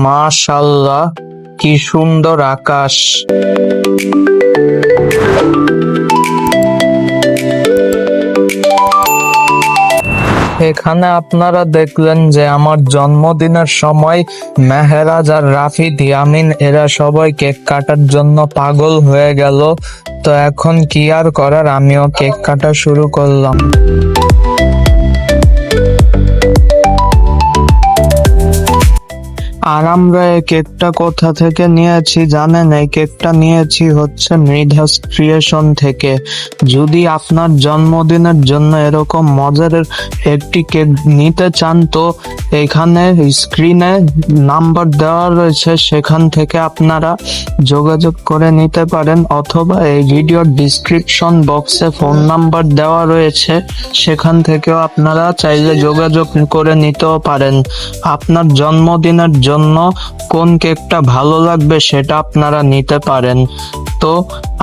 মাশাআল্লাহ, কি সুন্দর আকাশ। এখানে আপনারা দেখলেন যে আমার জন্মদিনের সময় মেহেরাজ আর রাফিদ ইয়ামিন এরা সবাই কেক কাটার জন্য পাগল হয়ে গেল। তো এখন কি আর করার, আমিও কেক কাটা শুরু করলাম। আর আমরা এই কেকটা কোথা থেকে নিয়েছি জানেন? এই কেকটা নিয়েছি হচ্ছে মৃধাস ক্রিয়েশন থেকে। যদি আপনার জন্মদিনের জন্য এরকম মজার একটি কেক নিতে চান তো এখানে স্ক্রিনে নাম্বার দেওয়া রয়েছে, সেখান থেকে আপনারা যোগাযোগ করে নিতে পারেন, অথবা এই ভিডিওর ডিসক্রিপশন বক্সে ফোন নাম্বার দেওয়া রয়েছে, সেখান থেকেও আপনারা চাইলে যোগাযোগ করে নিতেও পারেন। আপনার জন্মদিনের জন্য কোন কেকটা ভালো লাগবে সেটা আপনারা নিতে পারেন। তো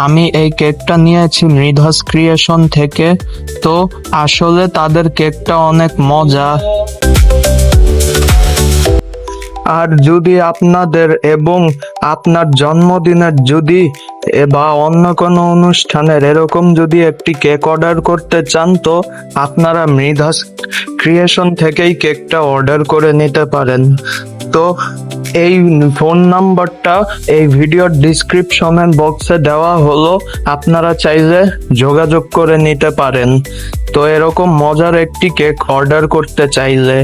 আমি এই কেকটা নিয়েছি মৃধাস ক্রিয়েশন থেকে। তো আসলে তাদের কেকটা অনেক মজা। আর যদি আপনাদের এবং আপনার জন্মদিনের যদি বা অন্য কোনো অনুষ্ঠানের এরকম যদি একটি কেক অর্ডার করতে চান তো আপনারা মৃধাস ক্রিয়েশন থেকেই কেকটা অর্ডার করে নিতে পারেন। তো এই ফোন নাম্বারটা এই ভিডিওর ডিসক্রিপশনের বক্সে দেওয়া হলো, আপনারা চাইলে যোগাযোগ করে নিতে পারেন। তো এরকম মজার একটি কেক অর্ডার করতে চাইলে।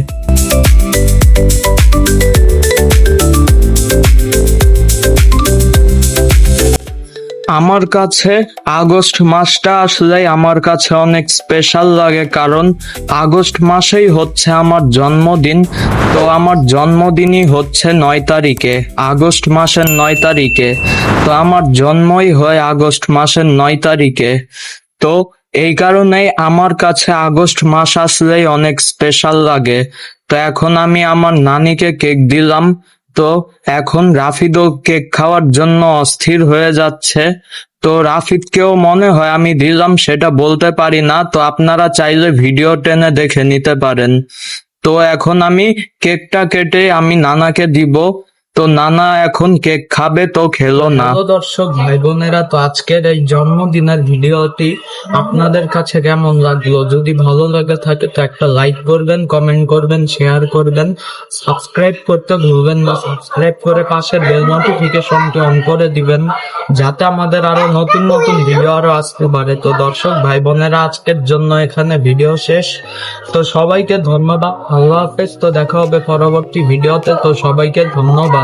আমার কাছে আগস্ট মাসটা আসলে আমার কাছে অনেক স্পেশাল লাগে, কারণ আগস্ট মাসেই হচ্ছে আমার জন্মদিন। তো আমার জন্মদিনই হচ্ছে 9 তারিখে, আগস্ট মাসের 9 তারিখে। তো আমার জন্মই হয় আগস্ট মাসের 9 তারিখে। তো এই কারণেই আমার কাছে আগস্ট মাস আসলেই অনেক স্পেশাল লাগে। তো এখন আমি আমার নানিকে কেক দিলাম। তো এখন রাফিদও কেক খাওয়ার জন্য অস্থির হয়ে যাচ্ছে। তো রাফিদকেও মনে হয় আমি দিলাম, সেটা বলতে পারি না। তো আপনারা চাইলে ভিডিও টেনে দেখে নিতে পারেন। তো এখন আমি কেকটা কেটে আমি নানাকে দিব। তো নানা এখন কেক খাবে, তো খেলো না। দর্শক ভাই বোনেরা, তো আজকের এই জন্মদিনের ভিডিওটি আপনাদের কাছে কেমন লাগলো? যদি ভালো লাগে থাকে তো একটা লাইক করবেন, কমেন্ট করবেন, শেয়ার করবেন, সাবস্ক্রাইব করতে ভুলবেন না। সাবস্ক্রাইব করে পাশের বেল নোটিফিকেশনটি অন করে দিবেন, যাতে আমাদের আরো নতুন নতুন ভিডিও আরো আসতে পারে। তো দর্শক ভাই বোনেরা, আজকের জন্য এখানে ভিডিও শেষ। তো সবাইকে ধন্যবাদ, আল্লাহ হাফেজ। তো দেখা হবে পরবর্তী ভিডিওতে। তো সবাইকে ধন্যবাদ।